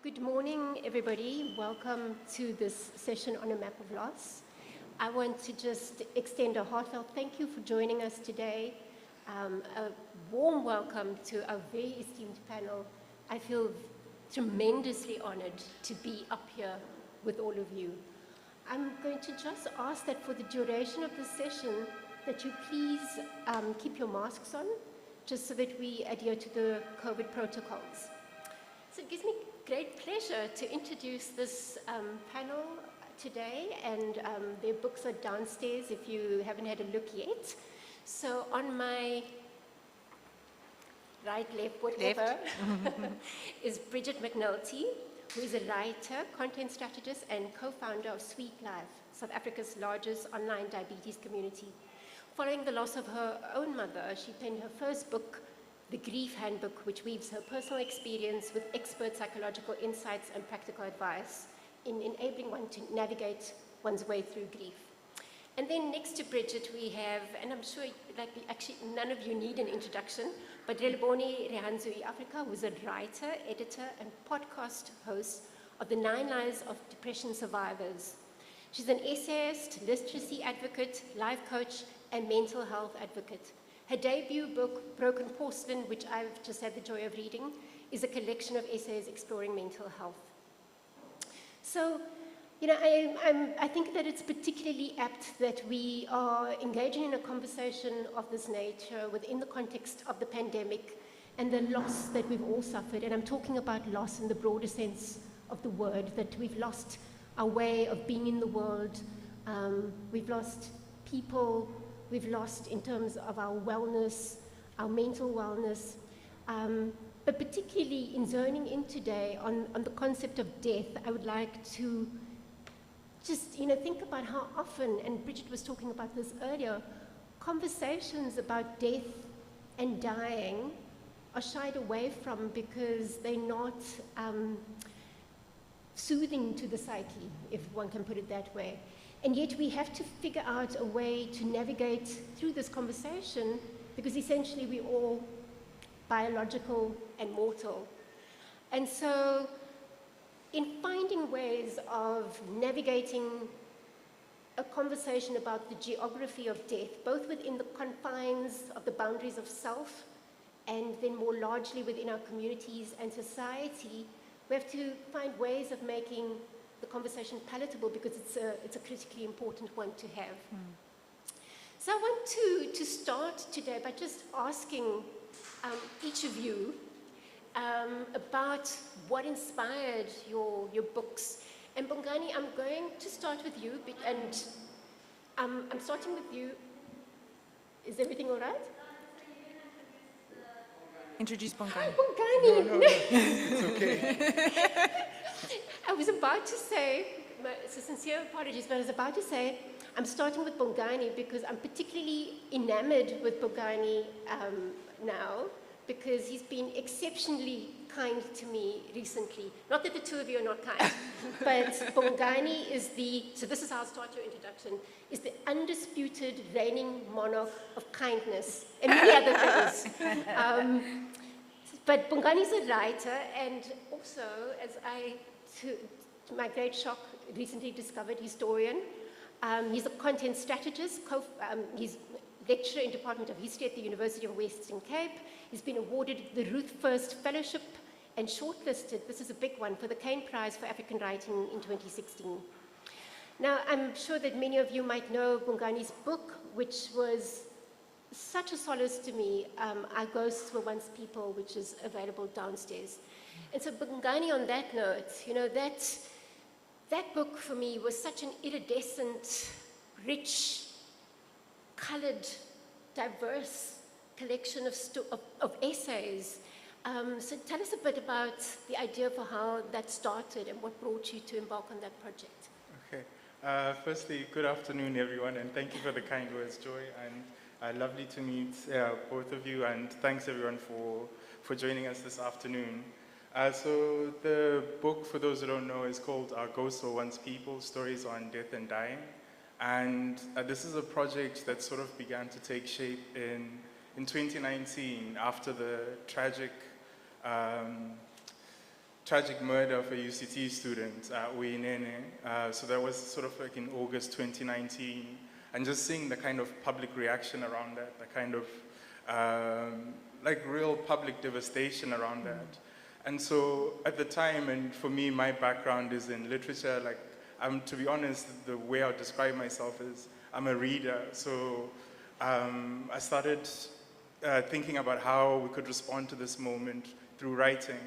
Good morning, everybody. Welcome to this session on a map of loss. I want to just extend a heartfelt thank you for joining us today. A warm welcome to our very esteemed panel. I feel tremendously honored to be up here with all of you. I'm going to just ask that for the duration of the session that you please keep your masks on, just so that we adhere to the COVID protocols. So it gives me great pleasure to introduce this panel today, and their books are downstairs if you haven't had a look yet. So on my right, left, whatever, is Bridget Mcnulty, who is a writer, content strategist, and co-founder of Sweet Life, South Africa's largest online diabetes community. Following the loss of her own mother, she penned her first book, The Grief Handbook, which weaves her personal experience with expert psychological insights and practical advice in enabling one to navigate one's way through grief. And then next to Bridget, we have, and I'm sure actually none of you need an introduction, but Relebone Rirhandzu, eAfrika, who's a writer, editor, and podcast host of The 9 Lives of Depression Survivors. She's an essayist, literacy advocate, life coach, and mental health advocate. Her debut book, Broken Porcelain, which I've just had the joy of reading, is a collection of essays exploring mental health. So, you know, I think that it's particularly apt that we are engaging in a conversation of this nature within the context of the pandemic and the loss that we've all suffered. And I'm talking about loss in the broader sense of the word, that we've lost our way of being in the world. We've lost people. We've lost in terms of our wellness, our mental wellness, but particularly in zoning in today on the concept of death, I would like to just, you know, think about how often, and Bridget was talking about this earlier, conversations about death and dying are shied away from because they're not soothing to the psyche, if one can put it that way. And yet we have to figure out a way to navigate through this conversation because essentially we're all biological and mortal. And so in finding ways of navigating a conversation about the geography of death, both within the confines of the boundaries of self and then more largely within our communities and society, we have to find ways of making the conversation palatable because it's a critically important one to have. So I want to start today by just asking each of you about what inspired your books. And Bongani, I'm going to start with you, and I'm starting with you. Is everything all right? Introduce Bongani. Hi, Bongani. No, it's okay. I was about to say, so sincere apologies, but I was about to say, I'm starting with Bongani because I'm particularly enamored with Bongani now because he's been exceptionally kind to me recently. Not that the two of you are not kind, but Bongani is so this is how I'll start your introduction, is the undisputed reigning monarch of kindness and many other things. But Bongani's a writer, and also, as to my great shock, recently discovered historian. He's a content strategist. He's lecturer in Department of History at the University of Western Cape. He's been awarded the Ruth First Fellowship and shortlisted, this is a big one, for the Cain Prize for African Writing in 2016. Now, I'm sure that many of you might know Bongani's book, which was such a solace to me, Our Ghosts Were Once People, which is available downstairs. And so Bongani, on that note, you know, that book for me was such an iridescent, rich, colored, diverse collection of essays. So tell us a bit about the idea for how that started and what brought you to embark on that project. Okay. Firstly, good afternoon, everyone, and thank you for the kind words, Joy. And lovely to meet both of you, and thanks everyone for joining us this afternoon. So the book, for those who don't know, is called Our Ghosts Were Once People, Stories on Death and Dying. And this is a project that sort of began to take shape in 2019 after the tragic tragic murder of a UCT student, Uyinene. So that was sort of like in August 2019. And just seeing the kind of public reaction around that, the kind of like real public devastation around that. And so at the time, and for me, my background is in literature. Like, to be honest, the way I would describe myself is I'm a reader. So I started thinking about how we could respond to this moment through writing.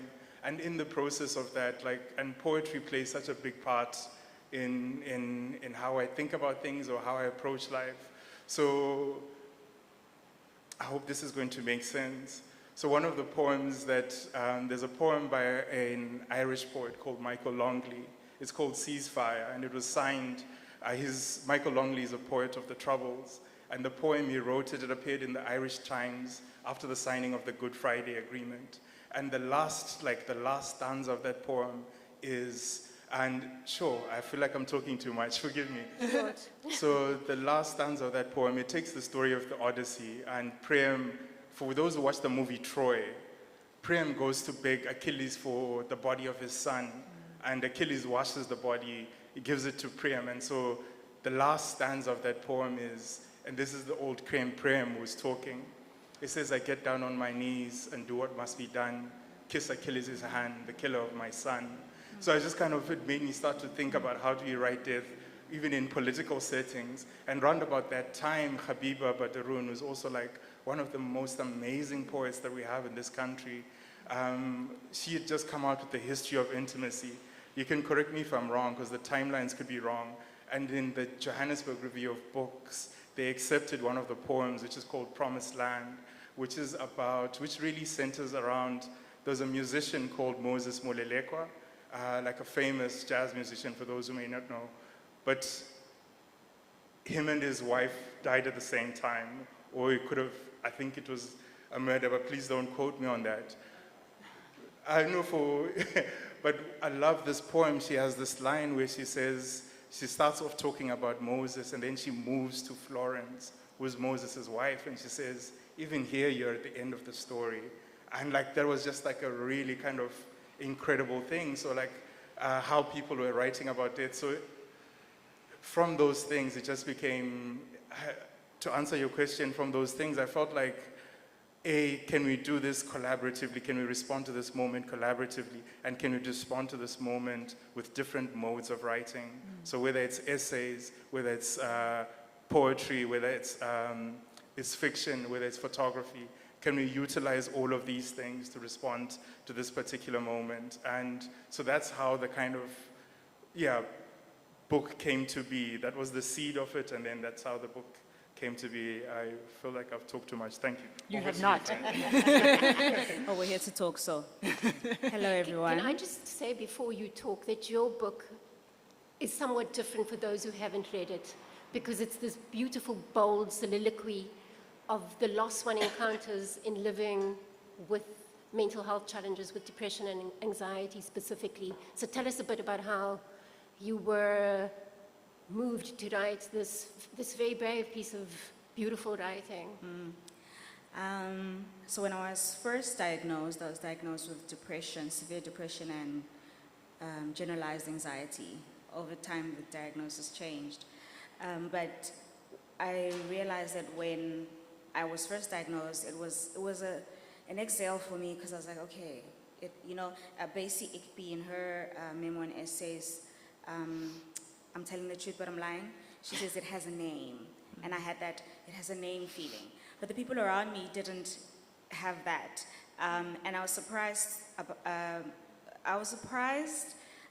And in the process of that, like, and poetry plays such a big part in how I think about things or how I approach life. So I hope this is going to make sense. So one of the poems that, there's a poem by an Irish poet called Michael Longley. It's called Ceasefire, and it was signed, Michael Longley is a poet of the Troubles, and the poem he wrote, it appeared in the Irish Times after the signing of the Good Friday Agreement. And the last stanza of that poem is, and sure, I feel like I'm talking too much, forgive me. So the last stanza of that poem, it takes the story of the Odyssey, and Priam, for those who watch the movie Troy, Priam goes to beg Achilles for the body of his son, and Achilles washes the body, he gives it to Priam, and so the last stanza of that poem is, and this is the old Priam who's talking, it says, I get down on my knees and do what must be done, kiss Achilles' hand, the killer of my son. So I just kind of, it made me start to think about how do you write death, even in political settings. And round about that time, Habiba Badaroun, who's also like one of the most amazing poets that we have in this country, she had just come out with the history of intimacy. You can correct me if I'm wrong, because the timelines could be wrong. And in the Johannesburg Review of Books, they accepted one of the poems, which is called Promised Land, which really centers around, there's a musician called Moses Molelekwa, like a famous jazz musician for those who may not know. But him and his wife died at the same time, or it could have, I think it was a murder, but please don't quote me on that. I know but I love this poem. She has this line where she says, she starts off talking about Moses, and then she moves to Florence, who's Moses' wife, and she says, even here, you're at the end of the story. And like, that was just like a really kind of incredible thing. So like, how people were writing about it. So from those things, it just became, to answer your question, from those things, I felt like, can we do this collaboratively? Can we respond to this moment collaboratively? And can we respond to this moment with different modes of writing? So whether it's essays, whether it's poetry, whether it's fiction, whether it's photography, can we utilize all of these things to respond to this particular moment? And so that's how the kind of, book came to be. That was the seed of it, and then that's how the book came to be. I feel like I've talked too much. Thank you. You have not. Oh, we're here to talk, so. Hello, everyone. Can I just say before you talk that your book is somewhat different for those who haven't read it, because it's this beautiful, bold soliloquy of the loss one encounters in living with mental health challenges, with depression and anxiety specifically. So tell us a bit about how you were moved to write this very brave piece of beautiful writing. So when I was first diagnosed, I was diagnosed with depression, severe depression, and generalized anxiety. Over time, the diagnosis changed. But I realized that when I was first diagnosed, it was an exhale for me, because I was like, okay, Basie Ikpi in her memoir and essays, I'm telling the truth, but I'm lying. She says it has a name, and I had that it has a name feeling. But the people around me didn't have that, and I was surprised.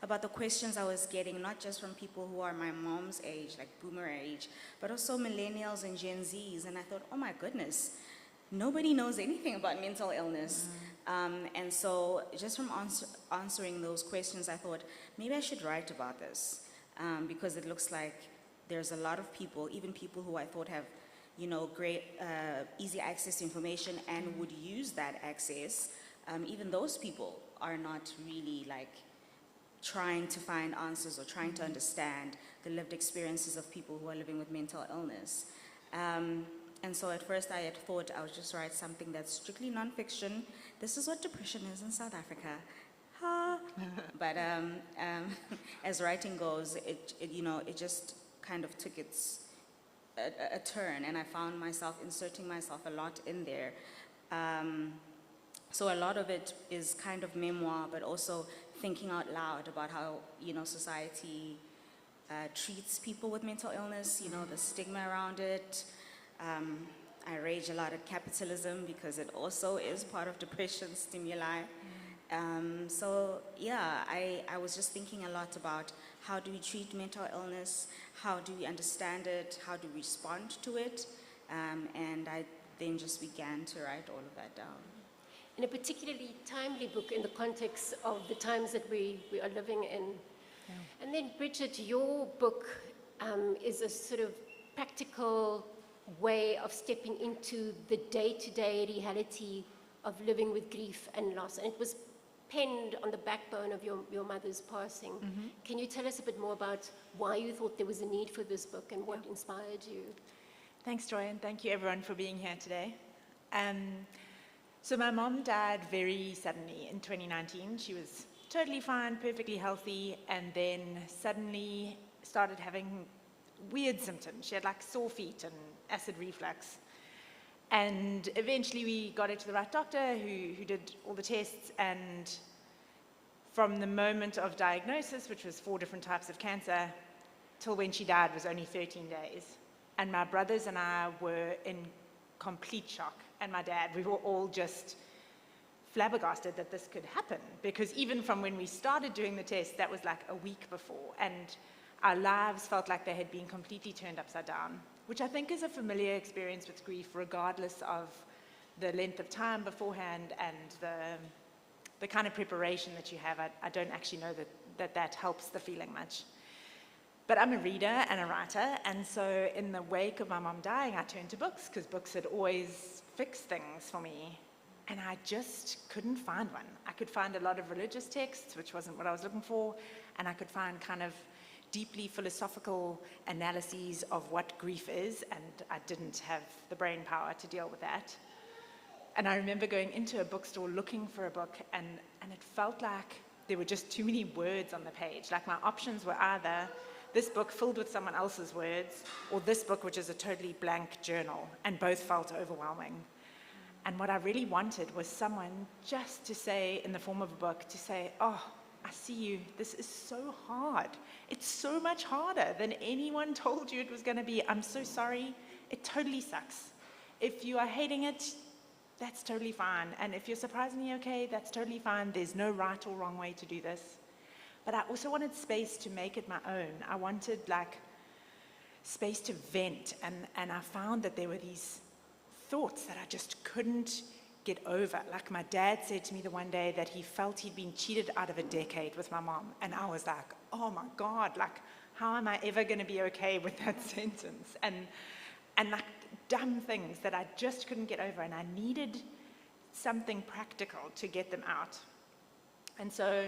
About the questions I was getting, not just from people who are my mom's age, like boomer age, but also millennials and Gen Zs. And I thought, oh my goodness, nobody knows anything about mental illness. And so just from answering those questions, I thought, maybe I should write about this, because it looks like there's a lot of people, even people who I thought have, great, easy access to information and would use that access. Even those people are not really like trying to find answers or trying to understand the lived experiences of people who are living with mental illness. And so at first I had thought I would just write something that's strictly nonfiction. This is what depression is in South Africa. But as writing goes, it just kind of took a turn, and I found myself inserting myself a lot in there. So a lot of it is kind of memoir, but also thinking out loud about how, society treats people with mental illness, the stigma around it. I rage a lot at capitalism because it also is part of depression stimuli. So yeah, I was just thinking a lot about how do we treat mental illness, how do we understand it, how do we respond to it, and I then just began to write all of that down. In a particularly timely book in the context of the times that we are living in. Yeah. And then Bridget, your book is a sort of practical way of stepping into the day-to-day reality of living with grief and loss. And it was penned on the backbone of your mother's passing. Mm-hmm. Can you tell us a bit more about why you thought there was a need for this book and what inspired you? Thanks, Joy, and thank you everyone for being here today. So my mom died very suddenly in 2019. She was totally fine, perfectly healthy, and then suddenly started having weird symptoms. She had like sore feet and acid reflux. And eventually we got her to the right doctor who did all the tests, and from the moment of diagnosis, which was 4 different types of cancer, till when she died was only 13 days. And my brothers and I were in complete shock, and my dad, we were all just flabbergasted that this could happen, because even from when we started doing the test, that was like a week before, and our lives felt like they had been completely turned upside down, which I think is a familiar experience with grief, regardless of the length of time beforehand and the kind of preparation that you have. I don't actually know that helps the feeling much. But I'm a reader and a writer, and so in the wake of my mom dying, I turned to books, because books had always fixed things for me, and I just couldn't find one. I could find a lot of religious texts, which wasn't what I was looking for, and I could find kind of deeply philosophical analyses of what grief is, and I didn't have the brain power to deal with that. And I remember going into a bookstore looking for a book, and it felt like there were just too many words on the page. Like my options were either this book filled with someone else's words, or this book which is a totally blank journal, and both felt overwhelming. And what I really wanted was someone just to say, in the form of a book, to say, oh, I see you, this is so hard. It's so much harder than anyone told you it was going to be. I'm so sorry, it totally sucks. If you are hating it, that's totally fine. And if you're surprisingly okay, that's totally fine. There's no right or wrong way to do this. But I also wanted space to make it my own. I wanted like space to vent, and I found that there were these thoughts that I just couldn't get over. Like my dad said to me the one day that he felt he'd been cheated out of a decade with my mom, and I was like, oh my God, like how am I ever going to be okay with that sentence? And like dumb things that I just couldn't get over, and I needed something practical to get them out. And so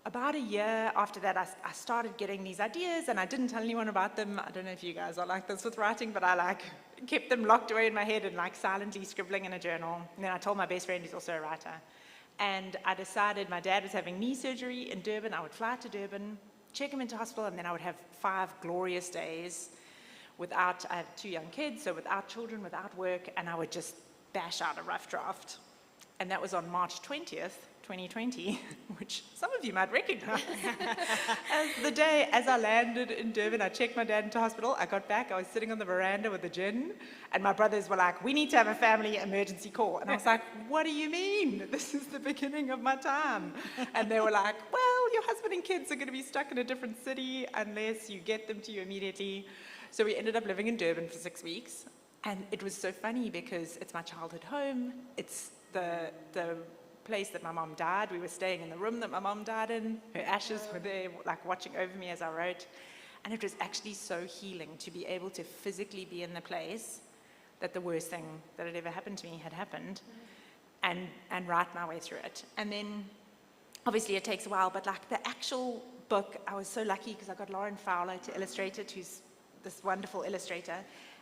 about a year after that, I started getting these ideas, and I didn't tell anyone about them. I don't know if you guys are like this with writing, but I like kept them locked away in my head and like silently scribbling in a journal. And then I told my best friend, who's also a writer, and I decided my dad was having knee surgery in Durban. I would fly to Durban, check him into hospital, and then I would have 5 glorious days without, I have 2 young kids, so without children, without work, and I would just bash out a rough draft. And that was on March 20th, 2020, which some of you might recognize. As the day as I landed in Durban, I checked my dad into hospital. I got back, I was sitting on the veranda with a gin, and my brothers were like, we need to have a family emergency call. And I was like, what do you mean? This is the beginning of my time. And they were like, well, your husband and kids are going to be stuck in a different city unless you get them to you immediately. So we ended up living in Durban for 6 weeks. And it was so funny because it's my childhood home. It's the place that my mom died. We were staying in the room that my mom died in. Her ashes were there, like watching over me as I wrote. And it was actually so healing to be able to physically be in the place that the worst thing that had ever happened to me had happened, and write my way through it. And then, obviously it takes a while, but like the actual book, I was so lucky because I got Lauren Fowler to illustrate it, who's this wonderful illustrator.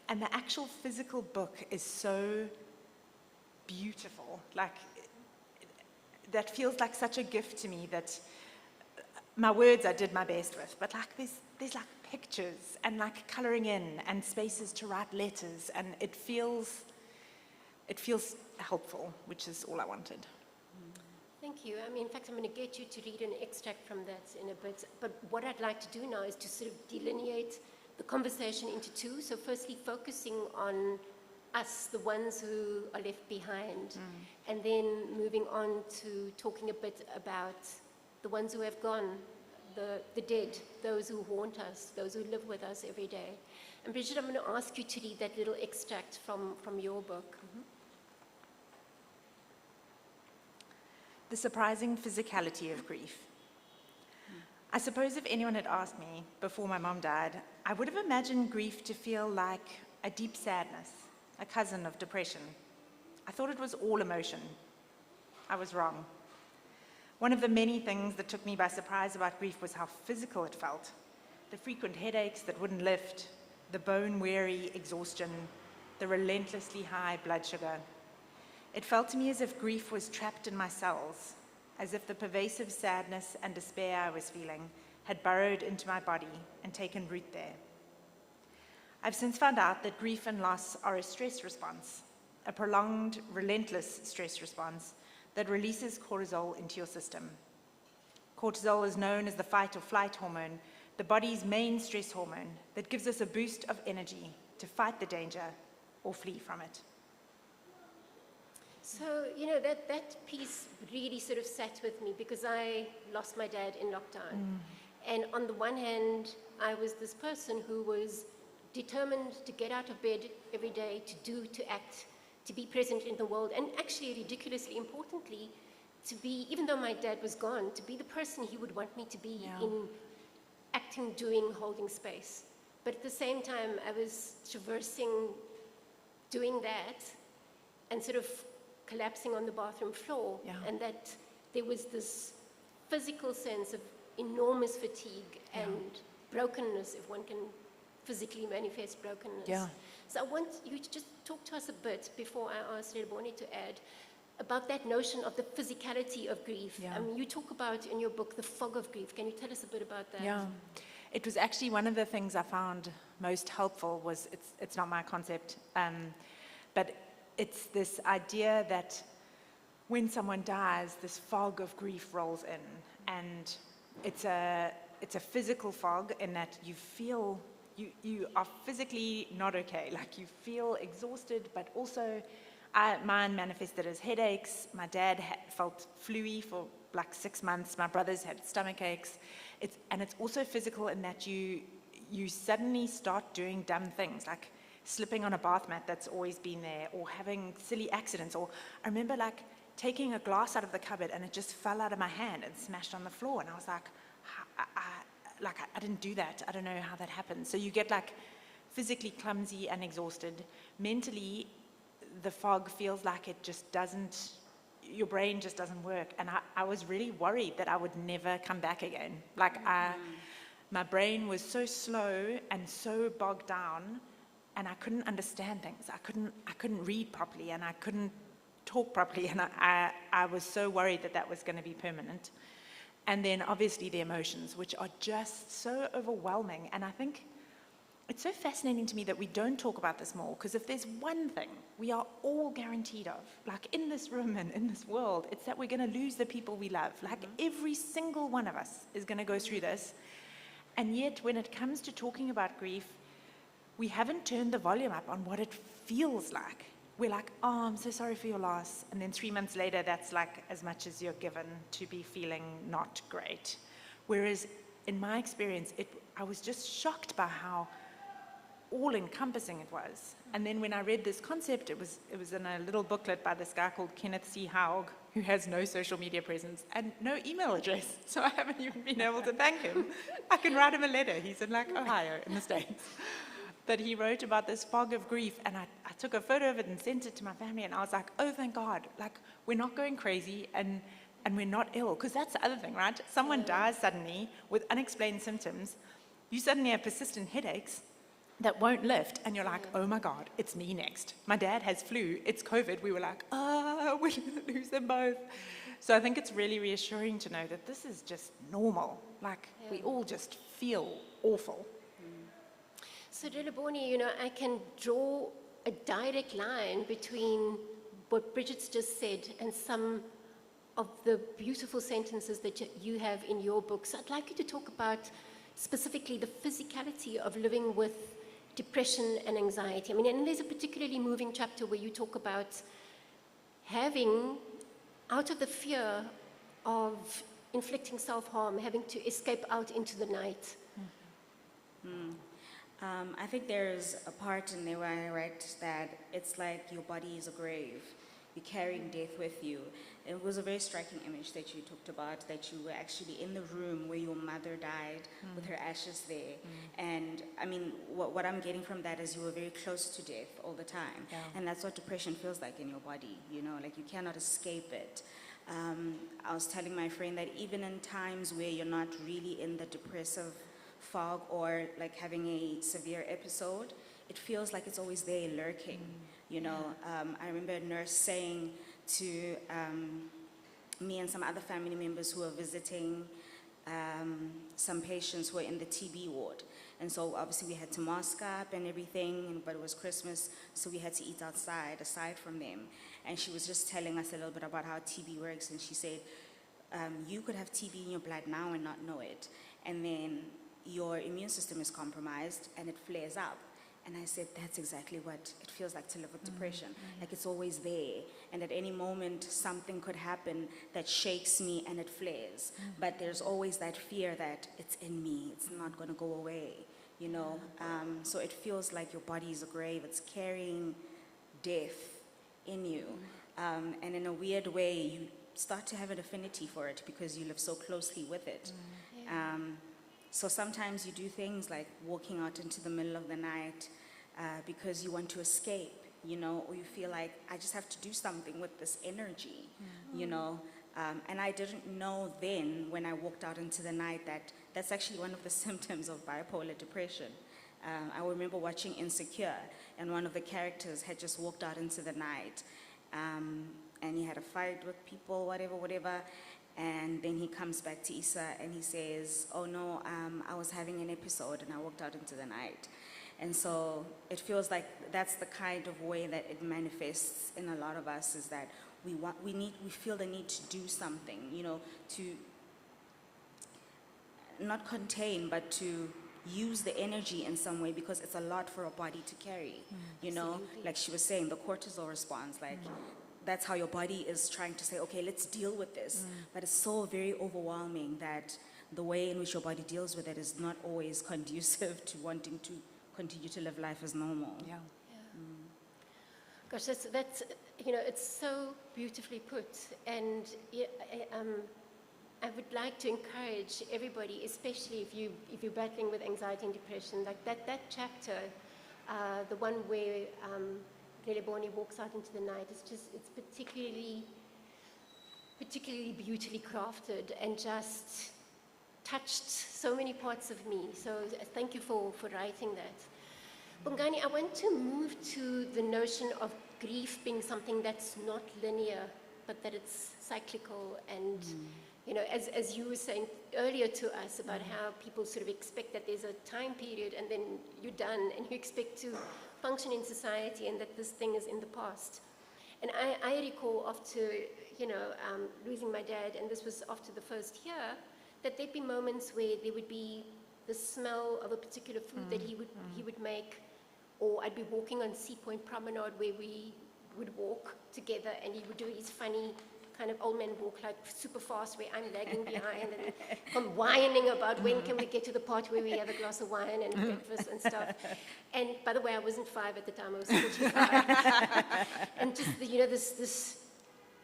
And the actual physical book is so beautiful. Like, that feels like such a gift to me that my words I did my best with, but like there's like pictures and like coloring in and spaces to write letters, and it feels helpful, which is all I wanted. Thank you. I mean, in fact, I'm going to get you to read an extract from that in a bit. But what I'd like to do now is to sort of delineate the conversation into two. So firstly, focusing on us, the ones who are left behind, and then moving on to talking a bit about the ones who have gone, the dead, those who haunt us, those who live with us every day. And Bridget, I'm going to ask you to read that little extract from your book. The surprising physicality of grief. I suppose if anyone had asked me before my mom died, I would have imagined grief to feel like a deep sadness, a cousin of depression. I thought it was all emotion. I was wrong. One of the many things that took me by surprise about grief was how physical it felt. The frequent headaches that wouldn't lift, the bone-weary exhaustion, the relentlessly high blood sugar. It felt to me as if grief was trapped in my cells, as if the pervasive sadness and despair I was feeling had burrowed into my body and taken root there. I've since found out that grief and loss are a stress response, a prolonged, relentless stress response that releases cortisol into your system. Cortisol is known as the fight or flight hormone, the body's main stress hormone that gives us a boost of energy to fight the danger or flee from it. So, that piece really sort of sat with me because I lost my dad in lockdown. And on the one hand, I was this person who was determined to get out of bed every day, to act, to be present in the world, and actually, ridiculously importantly, to be, even though my dad was gone, to be the person he would want me to be in acting, doing, holding space. But at the same time, I was traversing doing that and sort of collapsing on the bathroom floor, and that there was this physical sense of enormous fatigue and brokenness, if one can physically manifest brokenness. So I want you to just talk to us a bit before I ask Relebone to add about that notion of the physicality of grief. You talk about in your book the fog of grief. Can you tell us a bit about that? Yeah, it was actually one of the things I found most helpful was, it's not my concept, but it's this idea that when someone dies, this fog of grief rolls in, and it's a physical fog in that you feel, you are physically not okay, like you feel exhausted, but also mine manifested as headaches. My dad felt flu-y for like 6 months. My brothers had stomach aches. And it's also physical in that you suddenly start doing dumb things, like slipping on a bath mat that's always been there, or having silly accidents. Or I remember like taking a glass out of the cupboard and it just fell out of my hand and smashed on the floor. And I was like, I didn't do that. I don't know how that happened. So you get like physically clumsy and exhausted. Mentally, the fog feels like it just doesn't, your brain just doesn't work. And I was really worried that I would never come back again. Like my brain was so slow and so bogged down, and I couldn't understand things. I couldn't read properly, and I couldn't talk properly, and I was so worried that was going to be permanent. And then obviously the emotions, which are just so overwhelming. And I think it's so fascinating to me that we don't talk about this more, because if there's one thing we are all guaranteed of, like in this room and in this world, it's that we're going to lose the people we love. Like every single one of us is going to go through this. And yet when it comes to talking about grief, we haven't turned the volume up on what it feels like. We're like, oh, I'm so sorry for your loss. And then 3 months later, that's like as much as you're given to be feeling not great. Whereas in my experience, I was just shocked by how all-encompassing it was. And then when I read this concept, it was in a little booklet by this guy called Kenneth C. Haug, who has no social media presence and no email address. So I haven't even been able to thank him. I can write him a letter. He's in like Ohio in the States. But he wrote about this fog of grief, and I took a photo of it and sent it to my family, and I was like, oh, thank God. Like, we're not going crazy, and we're not ill. Because that's the other thing, right? Someone dies suddenly with unexplained symptoms. You suddenly have persistent headaches that won't lift, and you're like, oh my God, it's me next. My dad has flu, it's COVID. We were like, we're going to lose them both. So I think it's really reassuring to know that this is just normal. Like, we all just feel awful. So Relebone, you know, I can draw a direct line between what Bridget's just said and some of the beautiful sentences that you have in your books. I'd like you to talk about specifically the physicality of living with depression and anxiety. I mean, and there's a particularly moving chapter where you talk about having, out of the fear of inflicting self-harm, having to escape out into the night. I think there's a part in there where I write that it's like your body is a grave. You're carrying death with you. It was a very striking image that you talked about, that you were actually in the room where your mother died with her ashes there. And I mean, what I'm getting from that is you were very close to death all the time. Yeah. And that's what depression feels like in your body, you know, like you cannot escape it. I was telling my friend that even in times where you're not really in the depressive fog or like having a severe episode, it feels like it's always there lurking, you know. I remember a nurse saying to me and some other family members who were visiting some patients who were in the TB ward. And so obviously we had to mask up and everything, but it was Christmas, so we had to eat outside, aside from them. And she was just telling us a little bit about how TB works, and she said, you could have TB in your blood now and not know it. And then your immune system is compromised and it flares up. And I said, that's exactly what it feels like to live with depression. Like it's always there. And at any moment, something could happen that shakes me and it flares. But there's always that fear that it's in me. It's not going to go away, you know. So it feels like your body is a grave. It's carrying death in you. And in a weird way, you start to have an affinity for it because you live so closely with it. So sometimes you do things like walking out into the middle of the night because you want to escape, you know, or you feel like, I just have to do something with this energy, you know. And I didn't know then when I walked out into the night that that's actually one of the symptoms of bipolar depression. I remember watching Insecure, and one of the characters had just walked out into the night, and he had a fight with people, whatever. And then he comes back to Issa and he says, oh no, I was having an episode and I walked out into the night. And so it feels like that's the kind of way that it manifests in a lot of us, is that we feel the need to do something, you know, to not contain, but to use the energy in some way, because it's a lot for a body to carry, you know. Absolutely. Like she was saying, the cortisol response, like that's how your body is trying to say, okay, let's deal with this. But it's so very overwhelming that the way in which your body deals with it is not always conducive to wanting to continue to live life as normal. Yeah. Gosh, that's you know, it's so beautifully put. And yeah, I would like to encourage everybody, especially if you're battling with anxiety and depression, like that chapter, the one where Relebone walks out into the night, it's particularly beautifully crafted and just touched so many parts of me. So thank you for writing that. Bongani, I want to move to the notion of grief being something that's not linear, but that it's cyclical. And you know, as you were saying earlier to us about how people sort of expect that there's a time period and then you're done and you expect to function in society and that this thing is in the past. And I recall after, you know, losing my dad, and this was after the first year, that there'd be moments where there would be the smell of a particular food that he would make, or I'd be walking on Sea Point Promenade where we would walk together and he would do his funny kind of old man walk, like super fast, where I'm lagging behind and I'm whining about when can we get to the part where we have a glass of wine and breakfast and stuff. And by the way, I wasn't 5 at the time, I was 45. And just, you know, this,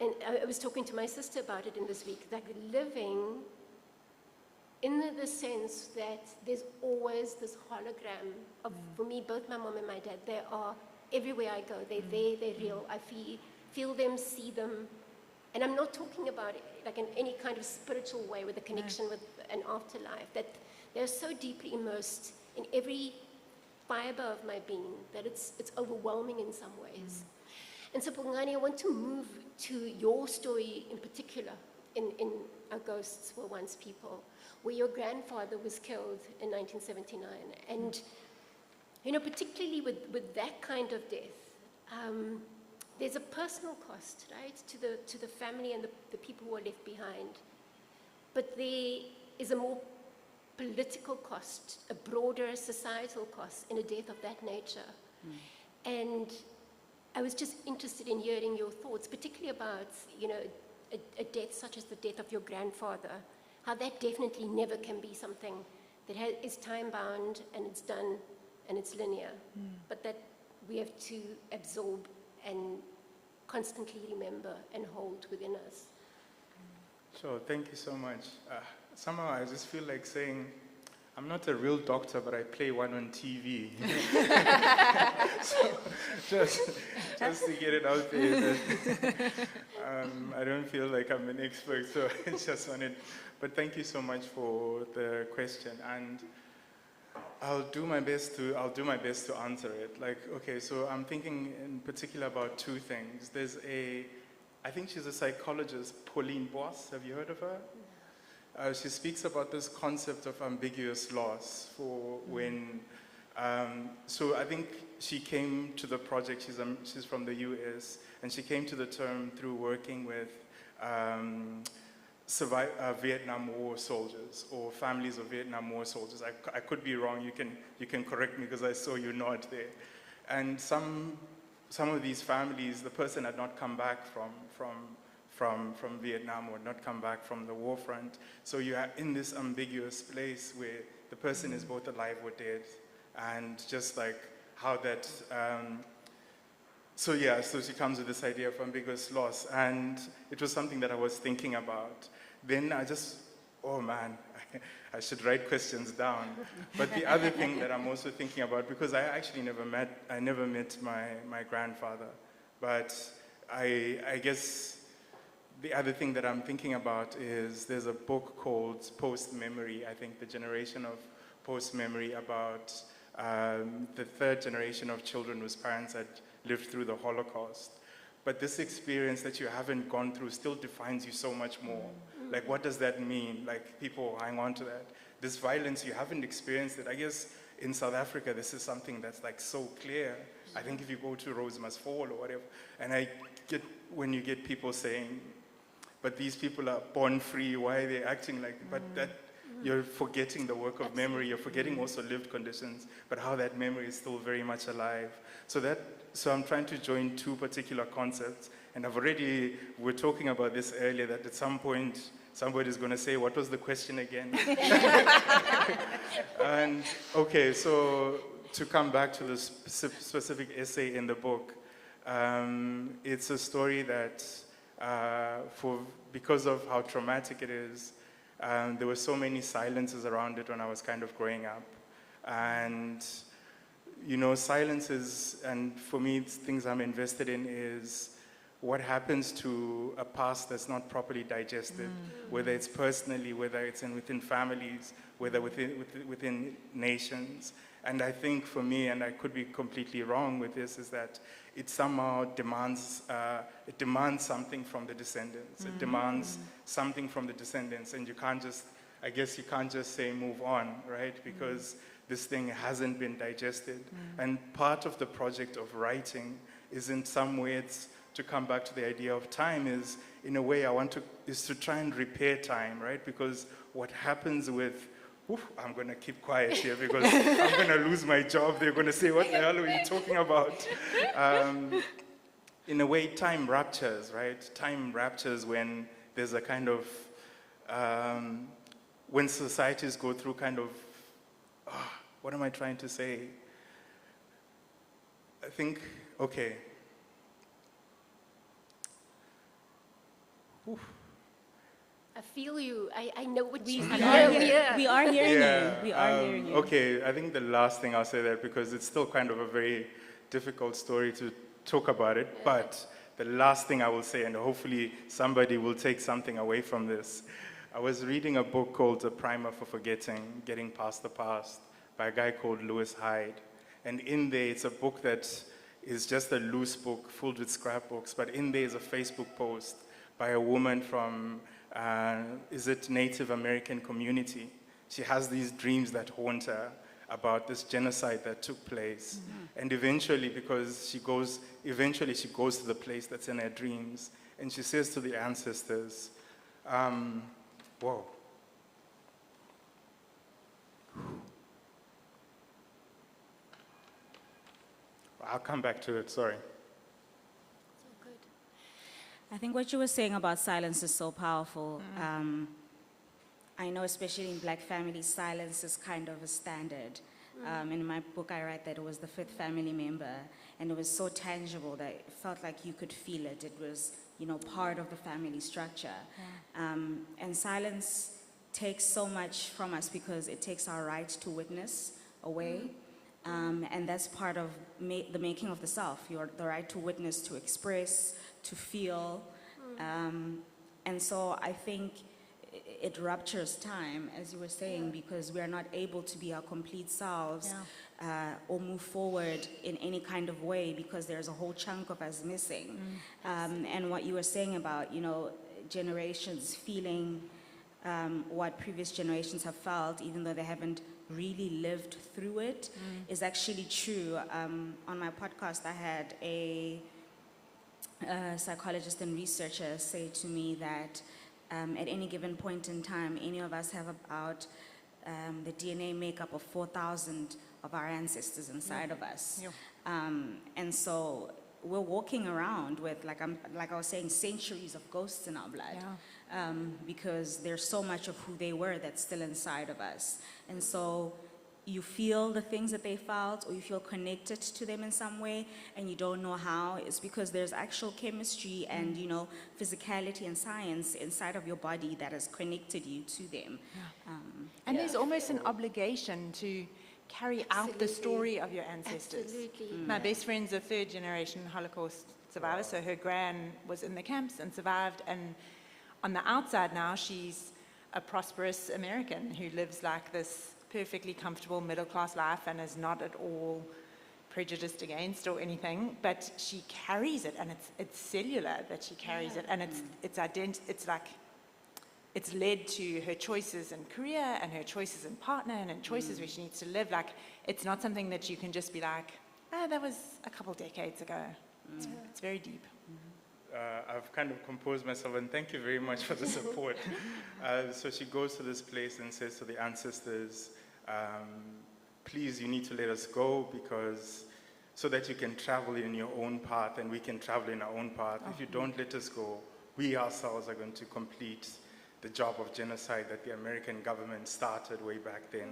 and I was talking to my sister about it in this week, like living in the sense that there's always this hologram of, for me, both my mom and my dad, they are everywhere I go. They're there, they're real. I feel them, see them. And I'm not talking about it like in any kind of spiritual way with a connection with an afterlife, that they're so deeply immersed in every fiber of my being that it's overwhelming in some ways. And so, Bongani, I want to move to your story in particular, in Our Ghosts Were Once People, where your grandfather was killed in 1979. And, you know, particularly with that kind of death, there's a personal cost, right, to the family and the people who are left behind. But there is a more political cost, a broader societal cost in a death of that nature. And I was just interested in hearing your thoughts, particularly about, you know, a death such as the death of your grandfather, how that definitely never can be something that is time-bound and it's done and it's linear, but that we have to absorb and constantly remember and hold within us. Sure, thank you so much. Somehow I just feel like saying, I'm not a real doctor, but I play one on TV. So just to get it out there. I don't feel like I'm an expert, so I just wanted, but thank you so much for the question. And I'll do my best to answer it. Like, okay, so I'm thinking in particular about two things. I think she's a psychologist, Pauline Boss. Have you heard of her? She speaks about this concept of ambiguous loss for when, so I think she came to the project, she's from the US, and she came to the term through working with Vietnam War soldiers or families of Vietnam War soldiers. I could be wrong, you can correct me because I saw you nod there. And some of these families, the person had not come back from Vietnam or not come back from the war front. So you are in this ambiguous place where the person is both alive or dead. And just like how that, so she comes with this idea of ambiguous loss. And it was something that I was thinking about. Then oh man, I should write questions down. But the other thing that I'm also thinking about, because I actually never met my grandfather, but I guess the other thing that I'm thinking about is there's a book called Post-Memory, I think the generation of post-memory, about the third generation of children whose parents had lived through the Holocaust. But this experience that you haven't gone through still defines you so much more. Like, what does that mean? Like, people hang on to that. This violence, you haven't experienced it. I guess in South Africa, this is something that's like so clear. I think if you go to Rose Must Fall or whatever, and when you get people saying, but these people are born free, why are they acting like, but that, you're forgetting the work of memory, you're forgetting also lived conditions, but how that memory is still very much alive. So I'm trying to join two particular concepts, and we're talking about this earlier, that at some point, somebody's going to say, what was the question again? And okay, so to come back to the specific essay in the book, it's a story that, because of how traumatic it is, there were so many silences around it when I was kind of growing up. And, you know, silences, and for me, it's things I'm invested in is what happens to a past that's not properly digested, whether it's personally, whether it's within families, whether within nations. And I think for me, and I could be completely wrong with this, is that it somehow demands something from the descendants. It demands something from the descendants, and you can't just say move on, right? Because this thing hasn't been digested. And part of the project of writing is, in some ways, to come back to the idea of time is, in a way, is to try and repair time, right? Because what happens with, I'm going to keep quiet here because I'm going to lose my job. They're going to say, what the hell are you talking about? In a way, time ruptures, right? Time ruptures when there's a kind of, when societies go through kind of, what am I trying to say? I think, okay. I feel you. I know what you We are hearing you. We are hearing you. Okay, I think the last thing I'll say that, because it's still kind of a very difficult story to talk about it, but the last thing I will say, and hopefully somebody will take something away from this. I was reading a book called A Primer for Forgetting, Getting Past the Past, by a guy called Lewis Hyde. And in there, it's a book that is just a loose book filled with scrapbooks, but in there is a Facebook post by a woman from is it Native American community. She has these dreams that haunt her about this genocide that took place. And eventually she goes to the place that's in her dreams, and she says to the ancestors, whoa. I'll come back to it, sorry. So good. I think what you were saying about silence is so powerful. I know especially in Black families, silence is kind of a standard. In my book, I write that it was the fifth family member, and it was so tangible that it felt like you could feel it. It was, part of the family structure. And silence takes so much from us because it takes our right to witness away. And that's part of the making of the self, the right to witness, to express, to feel. And so I think it ruptures time, as you were saying, because we are not able to be our complete selves or move forward in any kind of way because there's a whole chunk of us missing. And what you were saying about, generations feeling what previous generations have felt, even though they haven't really lived through it, is actually true. On my podcast, I had a psychologist and researcher say to me that at any given point in time, any of us have about the DNA makeup of 4,000 of our ancestors inside of us. And so we're walking around with, like I was saying, centuries of ghosts in our blood. Because there's so much of who they were that's still inside of us. And so you feel the things that they felt, or you feel connected to them in some way, and you don't know how. It's because there's actual chemistry and, physicality and science inside of your body that has connected you to them. And there's almost an obligation to carry out the story of your ancestors. Absolutely. My best friend's a third generation Holocaust survivor, so her gran was in the camps and survived, and on the outside now, she's a prosperous American who lives like this perfectly comfortable middle-class life and is not at all prejudiced against or anything, but she carries it, and it's cellular that she carries it, and it's led to her choices in career and her choices in partner and in choices where she needs to live. Like, it's not something that you can just be like, that was a couple decades ago. It's very deep. I've kind of composed myself, and thank you very much for the support. So she goes to this place and says to the ancestors, please, you need to let us go so that you can travel in your own path and we can travel in our own path. If you don't let us go, we ourselves are going to complete the job of genocide that the American government started way back then,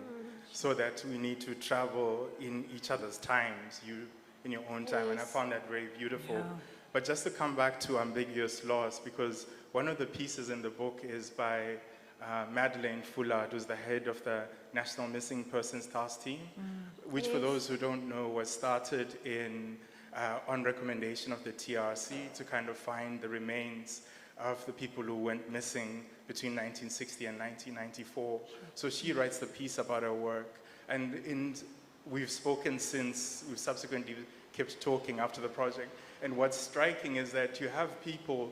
so that we need to travel in each other's times, you in your own time. And I found that very beautiful. But just to come back to ambiguous loss, because one of the pieces in the book is by Madeleine Fular, who's the head of the National Missing Persons Task Team, which for those who don't know was started on recommendation of the TRC to kind of find the remains of the people who went missing between 1960 and 1994. So she writes the piece about her work. And we've spoken since, we've subsequently kept talking after the project. And what's striking is that you have people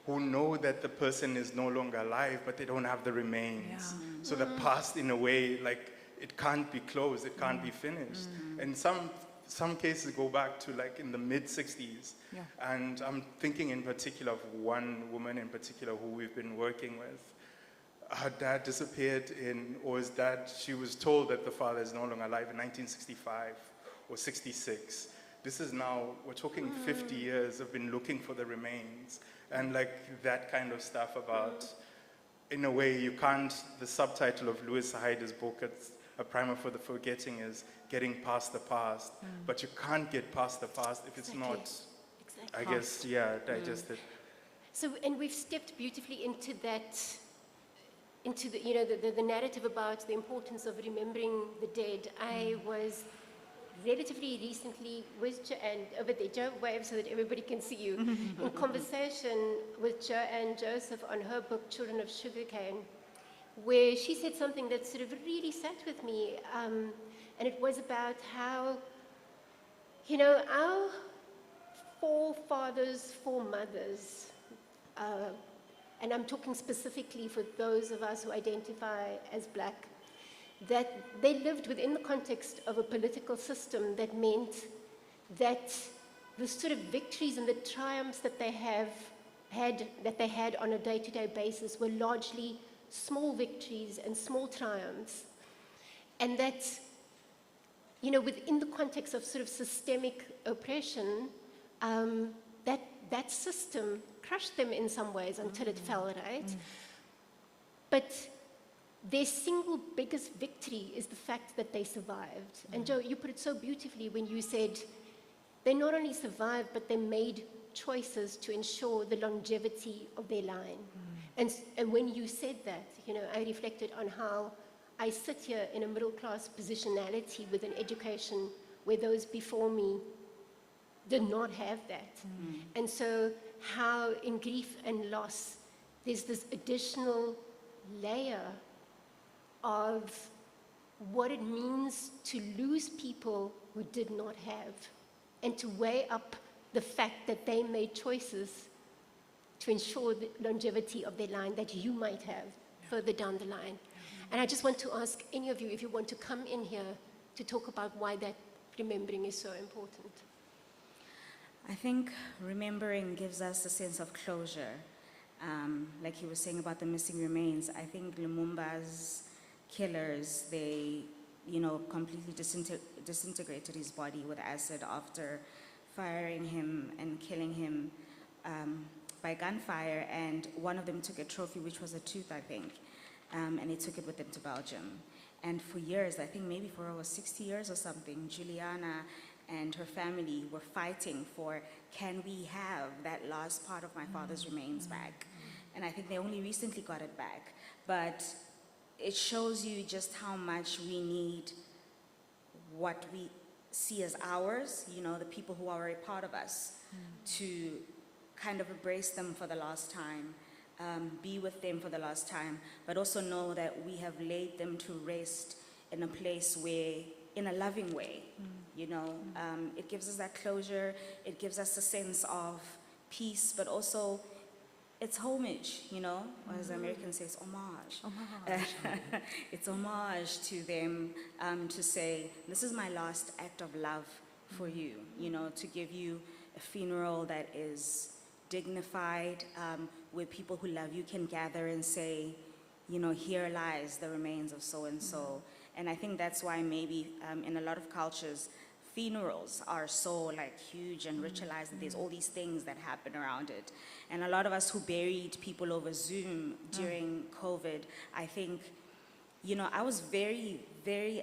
who know that the person is no longer alive, but they don't have the remains. So the past, in a way, like, it can't be closed, it can't be finished. And some cases go back to like in the mid-60s. And I'm thinking in particular of one woman in particular who we've been working with. Her dad disappeared she was told that the father is no longer alive in 1965 or 66. This is now, we're talking 50 years of been looking for the remains. And like that kind of stuff about, in a way, you can't, the subtitle of Louis Hyder's book, it's A Primer for the Forgetting, is Getting Past the Past. But you can't get past the past if it's not, I guess, digested. So, and we've stepped beautifully into that, into the narrative about the importance of remembering the dead. I was relatively recently with Joanne, over there, Joe, wave so that everybody can see you, in conversation with Joanne Joseph on her book, Children of Sugarcane, where she said something that sort of really sat with me, and it was about how, our forefathers, foremothers, and I'm talking specifically for those of us who identify as black, that they lived within the context of a political system that meant that the sort of victories and the triumphs that they had on a day-to-day basis were largely small victories and small triumphs. And that, within the context of sort of systemic oppression, that system crushed them in some ways until it fell, right? But their single biggest victory is the fact that they survived. And Joe, you put it so beautifully when you said they not only survived, but they made choices to ensure the longevity of their line. And when you said that, I reflected on how I sit here in a middle-class positionality with an education where those before me did not have that. And so how in grief and loss, there's this additional layer of what it means to lose people who did not have, and to weigh up the fact that they made choices to ensure the longevity of their line that you might have further down the line. And I just want to ask any of you if you want to come in here to talk about why that remembering is so important. I think remembering gives us a sense of closure. Like you were saying about the missing remains, I think Lumumba's killers, they, completely disintegrated his body with acid after firing him and killing him by gunfire. And one of them took a trophy, which was a tooth, I think, and he took it with him to Belgium. And for years, I think maybe for over 60 years or something, Juliana and her family were fighting for, can we have that last part of my father's remains back? And I think they only recently got it back. But it shows you just how much we need what we see as ours, the people who are a part of us, to kind of embrace them for the last time, be with them for the last time, but also know that we have laid them to rest in a place where, in a loving way, it gives us that closure, it gives us a sense of peace, but also it's homage, or as Americans say, it's homage. It's homage to them, to say, this is my last act of love for you, to give you a funeral that is dignified, where people who love you can gather and say, here lies the remains of so-and-so. And I think that's why maybe in a lot of cultures, funerals are so huge and ritualized, and there's all these things that happen around it. And a lot of us who buried people over Zoom during COVID, I think, I was very, very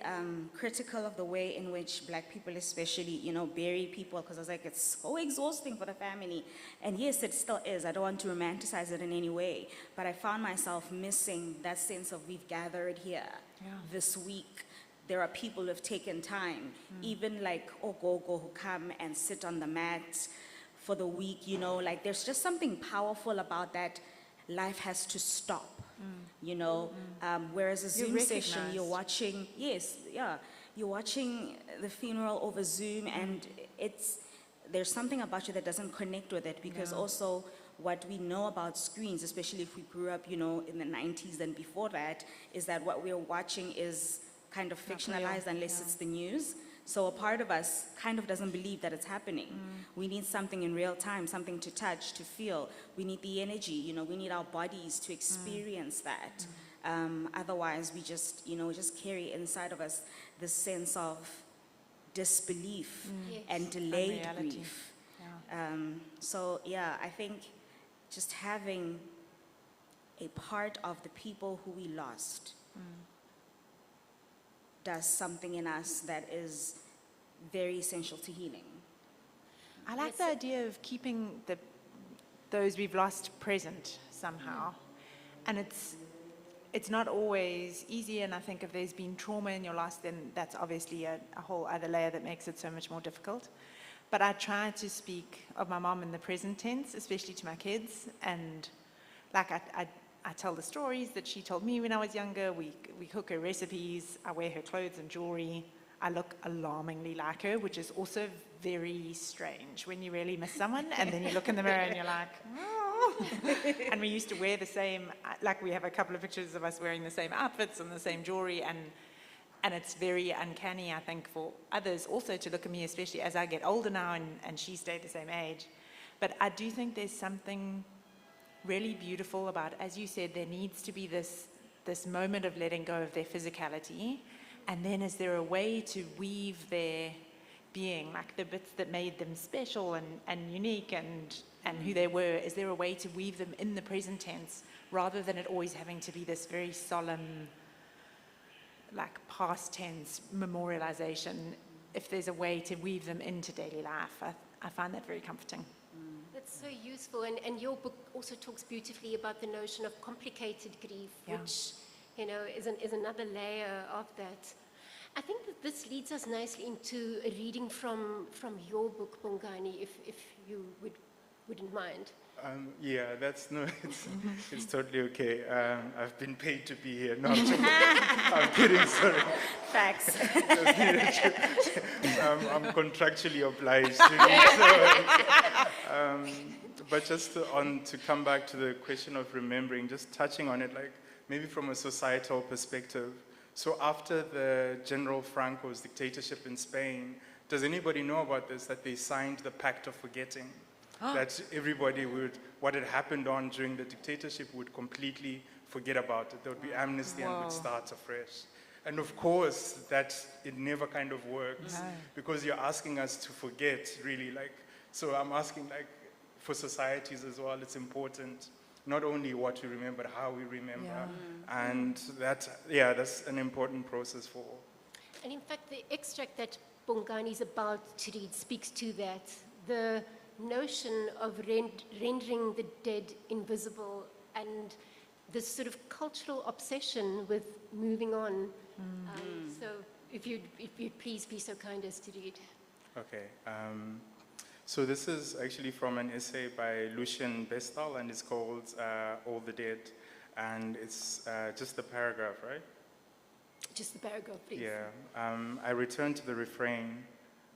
critical of the way in which Black people especially, bury people, because I was like, it's so exhausting for the family. And yes, it still is. I don't want to romanticize it in any way, but I found myself missing that sense of, we've gathered here this week. There are people who have taken time, even like Ogogo who come and sit on the mat for the week, there's just something powerful about that. Life has to stop, whereas a Zoom session, you're watching, you're watching the funeral over Zoom, and there's something about you that doesn't connect with it, because also what we know about screens, especially if we grew up, in the 90s and before that, is that what we're watching is kind of fictionalized unless it's the news. So a part of us kind of doesn't believe that it's happening. We need something in real time, something to touch, to feel. We need the energy, we need our bodies to experience that. Otherwise, we just, just carry inside of us this sense of disbelief and delayed grief. So I think just having a part of the people who we lost does something in us that is very essential to healing. I like the idea of keeping those we've lost present somehow. And it's not always easy, and I think if there's been trauma in your loss, then that's obviously a whole other layer that makes it so much more difficult. But I try to speak of my mom in the present tense, especially to my kids, and I tell the stories that she told me when I was younger. We cook her recipes. I wear her clothes and jewelry. I look alarmingly like her, which is also very strange when you really miss someone, and then you look in the mirror and you're like, oh. And we used to wear the same, like we have a couple of pictures of us wearing the same outfits and the same jewelry, and it's very uncanny, I think, for others also to look at me, especially as I get older now and she stayed the same age. But I do think there's something really beautiful about, as you said, there needs to be this moment of letting go of their physicality, and then is there a way to weave their being, like the bits that made them special and unique and who they were, is there a way to weave them in the present tense rather than it always having to be this very solemn, like past tense memorialization? If there's a way to weave them into daily life, I find that very comforting. That's so useful, and your book also talks beautifully about the notion of complicated grief, Yeah. which, is another layer of that. I think that this leads us nicely into a reading from your book, Bongani, if you wouldn't mind. Yeah, it's totally okay. I've been paid to be here. No, I'm kidding, sorry. Facts. I'm contractually obliged to read. But just to come back to the question of remembering, just touching on it, like maybe from a societal perspective. So after the General Franco's dictatorship in Spain, does anybody know about this, that they signed the Pact of Forgetting? That everybody what had happened during the dictatorship would completely forget about it. There would be amnesty and would start afresh. And of course, it never kind of works because you're asking us to forget, really. So I'm asking, for societies as well, it's important, not only what we remember, but how we remember. Yeah. And that's an important process for all. And in fact, the extract that Bongani is about to read speaks to that. The notion of rendering the dead invisible and this sort of cultural obsession with moving on. So if you'd please be so kind as to read. Okay. So this is actually from an essay by Lucien Bestal, and it's called All the Dead. And it's just the paragraph, right? Just the paragraph, please. Yeah. I return to the refrain.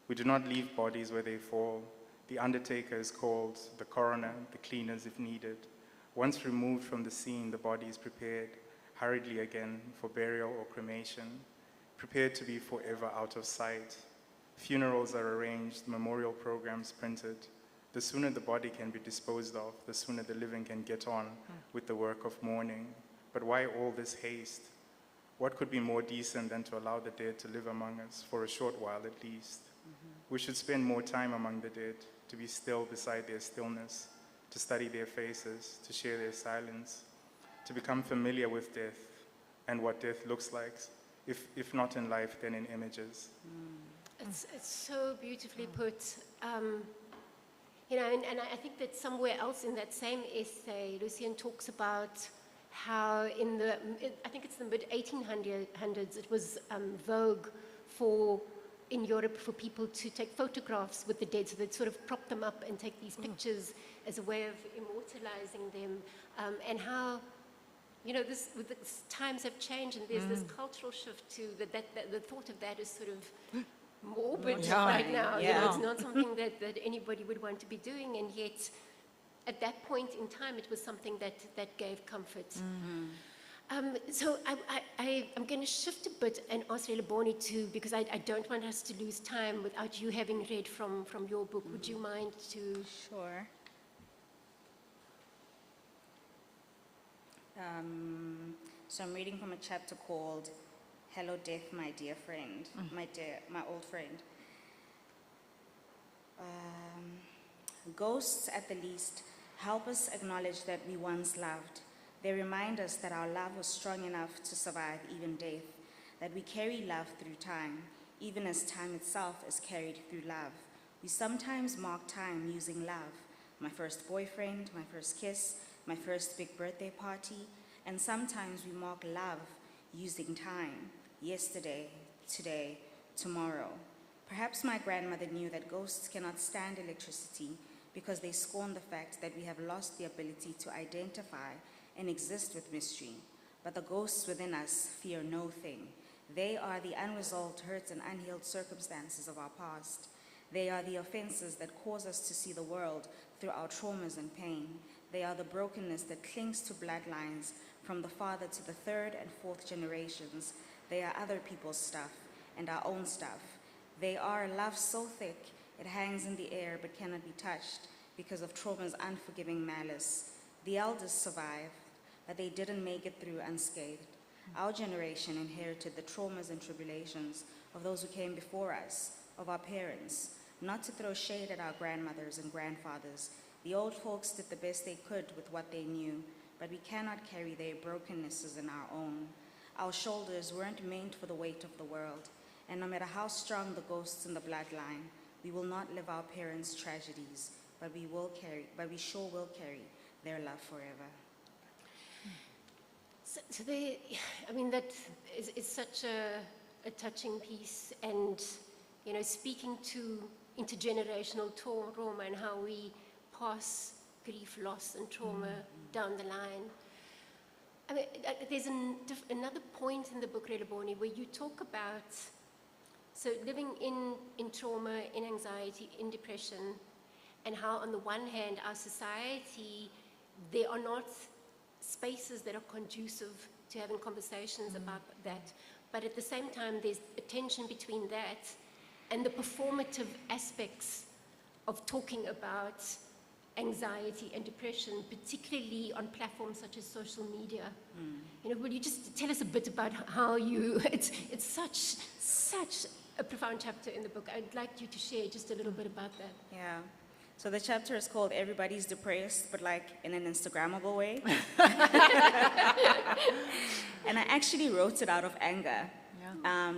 We do not leave bodies where they fall. The undertaker is called, the coroner, the cleaners if needed. Once removed from the scene, the body is prepared hurriedly again for burial or cremation, prepared to be forever out of sight. Funerals are arranged, memorial programs printed. The sooner the body can be disposed of, the sooner the living can get on with the work of mourning. But why all this haste? What could be more decent than to allow the dead to live among us for a short while at least? We should spend more time among the dead, to be still beside their stillness, to study their faces, to share their silence, to become familiar with death and what death looks like, if not in life, then in images. It's so beautifully put. And I think that somewhere else in that same essay, Lucien talks about how I think it's the mid-1800s, it was vogue in Europe for people to take photographs with the dead, so they'd sort of prop them up and take these pictures as a way of immortalizing them, and how, times have changed and there's this cultural shift to the thought of that is sort of morbid right now. It's not something that anybody would want to be doing, and yet at that point in time it was something that gave comfort. So I'm going to shift a bit and ask Relebone to, because I don't want us to lose time without you having read from your book. Would you mind to? Sure. So I'm reading from a chapter called Hello Death, My Dear Friend, my old friend. Ghosts, at the least, help us acknowledge that we once loved. They remind us that our love was strong enough to survive even death, that we carry love through time, even as time itself is carried through love. We sometimes mark time using love. My first boyfriend, my first kiss, my first big birthday party, and sometimes we mark love using time. Yesterday, today, tomorrow. Perhaps my grandmother knew that ghosts cannot stand electricity because they scorn the fact that we have lost the ability to identify and exist with mystery. But the ghosts within us fear no thing. They are the unresolved hurts and unhealed circumstances of our past. They are the offenses that cause us to see the world through our traumas and pain. They are the brokenness that clings to bloodlines from the father to the third and fourth generations. They are other people's stuff and our own stuff. They are love so thick it hangs in the air but cannot be touched because of trauma's unforgiving malice. The elders survived, but they didn't make it through unscathed. Our generation inherited the traumas and tribulations of those who came before us, of our parents. Not to throw shade at our grandmothers and grandfathers, the old folks did the best they could with what they knew, but we cannot carry their brokennesses in our own. Our shoulders weren't meant for the weight of the world, and no matter how strong the ghosts in the bloodline, we will not live our parents' tragedies, but we sure will carry their love forever. So that is such a touching piece, and speaking to intergenerational trauma and how we pass grief, loss, and trauma down the line. I mean, there's another point in the book, Relebone, where you talk about living in trauma, in anxiety, in depression, and how on the one hand, our society, there are not spaces that are conducive to having conversations about that. But at the same time, there's a tension between that and the performative aspects of talking about anxiety and depression, particularly on platforms such as social media. Will you just tell us a bit about how it's such a profound chapter in the book. I'd like you to share just a little bit about that. Yeah. So the chapter is called Everybody's Depressed, but like in an Instagrammable way. And I actually wrote it out of anger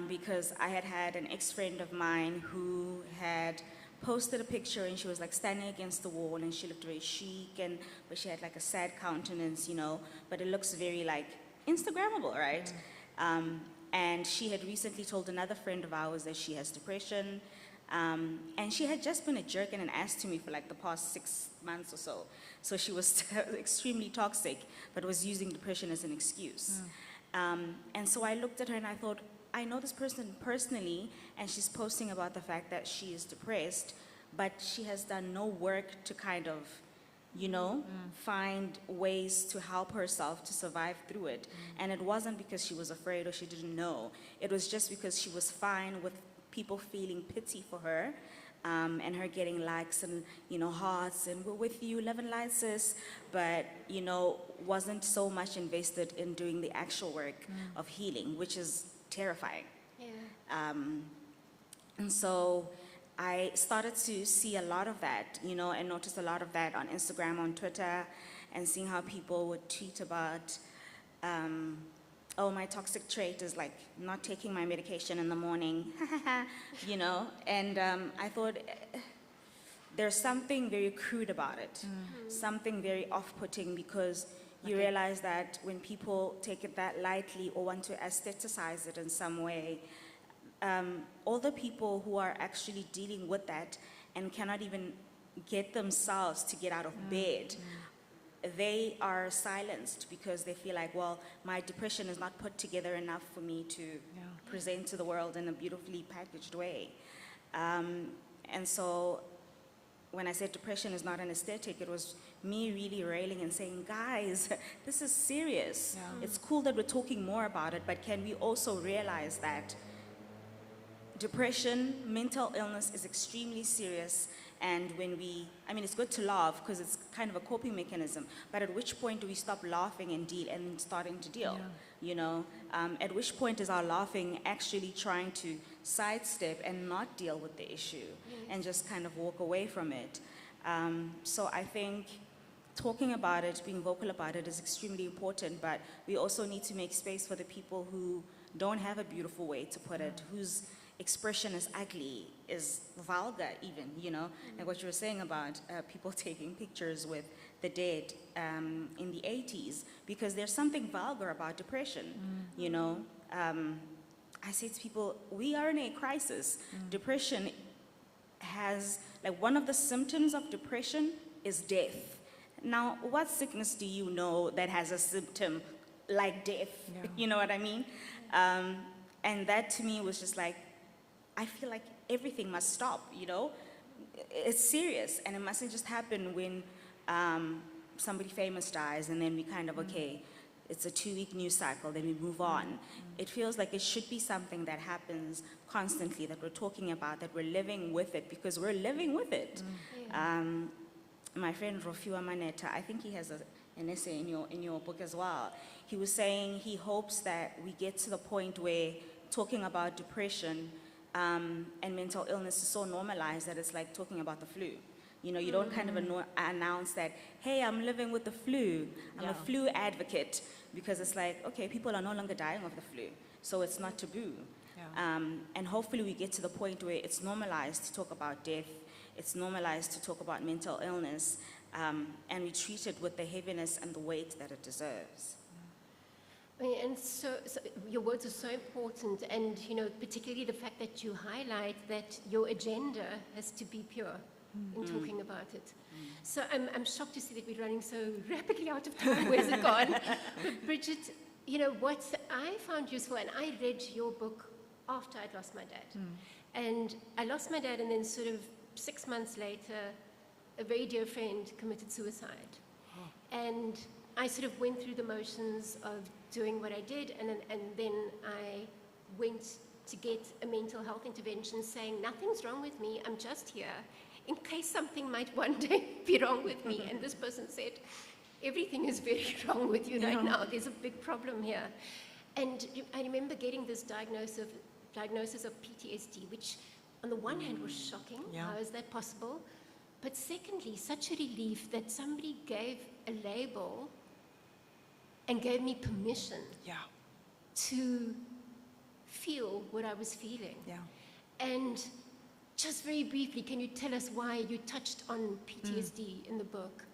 because I had an ex-friend of mine who had posted a picture and she was like standing against the wall and she looked very chic but she had like a sad countenance, but it looks very like Instagrammable, right? And she had recently told another friend of ours that she has depression. And she had just been a jerk and an ass to me for like the past 6 months or so. So she was extremely toxic, but was using depression as an excuse. And so I looked at her and I thought, I know this person personally, and she's posting about the fact that she is depressed, but she has done no work to kind of, find ways to help herself to survive through it. And it wasn't because she was afraid or she didn't know. It was just because she was fine with people feeling pity for her, and her getting likes and, hearts and we're with you, love and light, sis, but, wasn't so much invested in doing the actual work of healing, which is terrifying. Yeah. And so I started to see a lot of that, and noticed a lot of that on Instagram, on Twitter, and seeing how people would tweet about, oh, my toxic trait is like not taking my medication in the morning, and I thought there's something very crude about it, something very off-putting, because you realize that when people take it that lightly or want to aestheticize it in some way, all the people who are actually dealing with that and cannot even get themselves to get out of bed, they are silenced because they feel like, well, my depression is not put together enough for me to present to the world in a beautifully packaged way. And so when I said depression is not an aesthetic, it was me really railing and saying, guys, this is serious. It's cool that we're talking more about it, but can we also realize that depression, mental illness is extremely serious, and it's good to laugh because it's kind of a coping mechanism, but at which point do we stop laughing and starting to deal? At which point is our laughing actually trying to sidestep and not deal with the issue and just kind of walk away from it? So I think talking about it, being vocal about it is extremely important, but we also need to make space for the people who don't have a beautiful way to put it, whose expression is ugly, is vulgar even, like what you were saying about people taking pictures with the dead in the 80s, because there's something vulgar about depression, I say to people, we are in a crisis. Depression has, one of the symptoms of depression is death. Now, what sickness do you know that has a symptom like death? You know what I mean? And that to me was just like, I feel like everything must stop, It's serious, and it mustn't just happen when somebody famous dies, and then we kind of, okay, it's a 2-week news cycle, then we move on. It feels like it should be something that happens constantly, that we're talking about, that we're living with it, because we're living with it. My friend Rofiwa Maneta, I think he has an essay in your book as well. He was saying he hopes that we get to the point where talking about depression and mental illness is so normalized that it's like talking about the flu. You know, you don't kind of announce that, hey, I'm living with the flu. I'm a flu advocate, because it's like, okay, people are no longer dying of the flu, so it's not taboo. And hopefully we get to the point where it's normalized to talk about death, it's normalized to talk about mental illness, and we treat it with the heaviness and the weight that it deserves. And so your words are so important, and particularly the fact that you highlight that your agenda has to be pure in talking about it. So I'm shocked to see that we're running so rapidly out of time. Where's it gone? But Bridget, what I found useful, and I read your book after I'd lost my dad. And I lost my dad, and then sort of 6 months later, a very dear friend committed suicide. And I sort of went through the motions of doing what I did, and then I went to get a mental health intervention saying, nothing's wrong with me, I'm just here in case something might one day be wrong with me. And this person said, everything is very wrong with you right now, there's a big problem here. And I remember getting this diagnosis of PTSD, which on the one hand was shocking, how is that possible? But secondly, such a relief that somebody gave a label and gave me permission to feel what I was feeling. And just very briefly, can you tell us why you touched on PTSD in the book?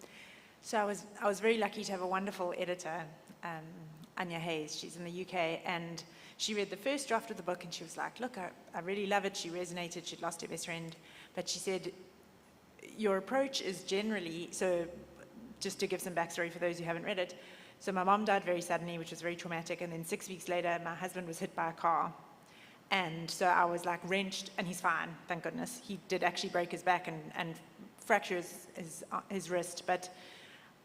So I was very lucky to have a wonderful editor, Anya Hayes. She's in the UK, and she read the first draft of the book, and she was like, look, I really love it. She resonated. She'd lost her best friend. But she said, your approach is generally, so just to give some backstory for those who haven't read it, so my mom died very suddenly, which was very traumatic, and then 6 weeks later, my husband was hit by a car. And so I was like wrenched, and he's fine, thank goodness. He did actually break his back and fracture his wrist, but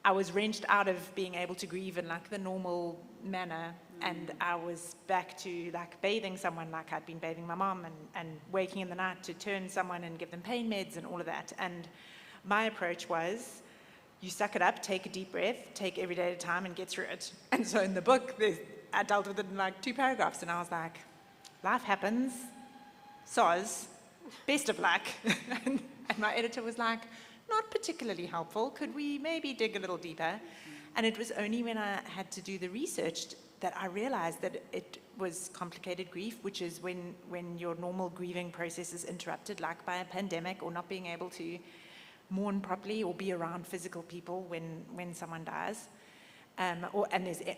I was wrenched out of being able to grieve in like the normal manner, and I was back to like bathing someone like I'd been bathing my mom, and waking in the night to turn someone and give them pain meds and all of that. And my approach was, you suck it up, take a deep breath, take every day at a time and get through it. And so in the book, I dealt with it in like 2 paragraphs, and I was like, life happens, soz, best of luck. And my editor was like, not particularly helpful, could we maybe dig a little deeper? And it was only when I had to do the research that I realized that it was complicated grief, which is when your normal grieving process is interrupted, like by a pandemic, or not being able to mourn properly or be around physical people when someone dies.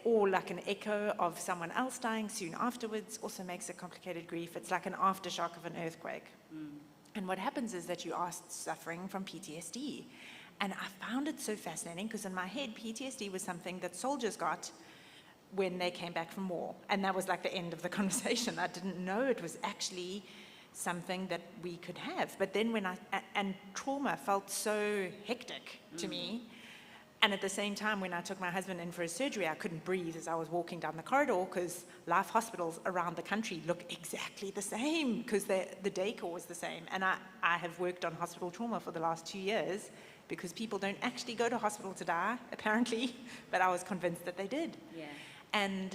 Or like an echo of someone else dying soon afterwards also makes a complicated grief. It's like an aftershock of an earthquake. And what happens is that you are suffering from PTSD. And I found it so fascinating because in my head, PTSD was something that soldiers got when they came back from war. And that was like the end of the conversation. I didn't know it was actually something that we could have. But then and trauma felt so hectic to me. And at the same time, when I took my husband in for his surgery, I couldn't breathe as I was walking down the corridor because life hospitals around the country look exactly the same because the decor was the same. And I have worked on hospital trauma for the last 2 years because people don't actually go to hospital to die, apparently, but I was convinced that they did. Yeah. And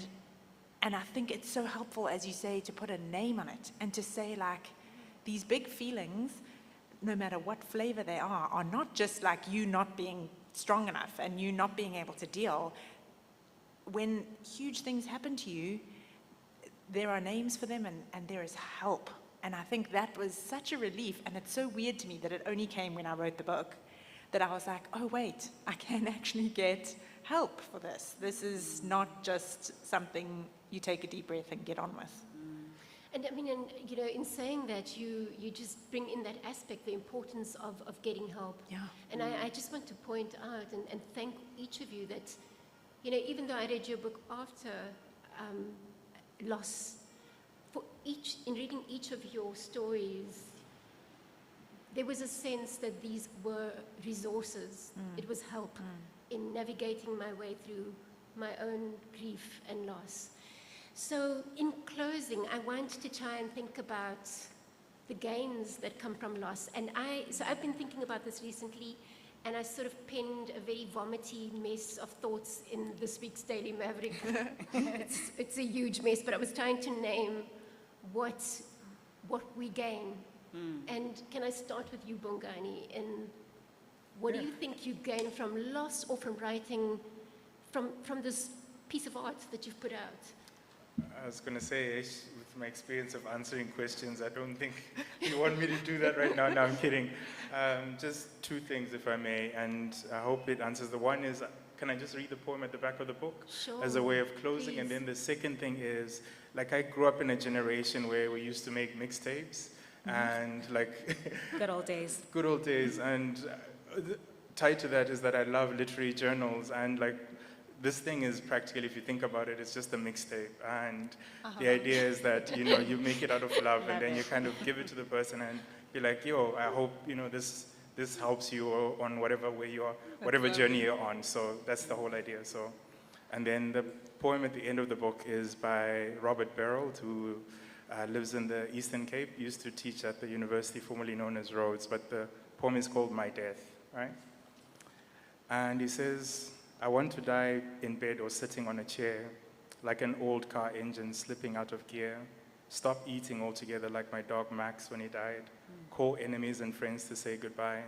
I think it's so helpful, as you say, to put a name on it and to say, like, these big feelings, no matter what flavor they are not just like you not being strong enough and you not being able to deal. When huge things happen to you, there are names for them and there is help. And I think that was such a relief, and it's so weird to me that it only came when I wrote the book, that I was like, oh wait, I can actually get help for this. This is not just something you take a deep breath and get on with. And I mean, in saying that, you just bring in that aspect, the importance of getting help. Yeah. And I just want to point out and thank each of you that, even though I read your book after loss, in reading each of your stories, there was a sense that these were resources. It was help. in navigating my way through my own grief and loss. So in closing, I want to try and think about the gains that come from loss. And I've been thinking about this recently, and I sort of penned a very vomity mess of thoughts in this week's Daily Maverick. It's a huge mess, but I was trying to name what we gain. And can I start with you, Bongani? And what do you think you gain from loss or from writing, from this piece of art that you've put out? I was going to say, with my experience of answering questions, I don't think you want me to do that right now. No, I'm kidding. Just two things, if I may, and I hope it answers. The one is, can I just read the poem at the back of the book? Sure. As a way of closing? Please. And then the second thing is, like, I grew up in a generation where we used to make mixtapes, and like... Good old days. Good old days. And tied to that is that I love literary journals, and like, this thing is practically, if you think about it, it's just a mixtape. And the idea is that, you know, you make it out of love, and then you kind of give it to the person and be like, yo, I hope, you know, this helps you on whatever way you are, whatever journey you're on. So that's the whole idea. So, and then the poem at the end of the book is by Robert Barrowed, who lives in the Eastern Cape, used to teach at the university formerly known as Rhodes, but the poem is called My Death, right? And he says, I want to die in bed or sitting on a chair, like an old car engine slipping out of gear. Stop eating altogether like my dog Max when he died. Call enemies and friends to say goodbye.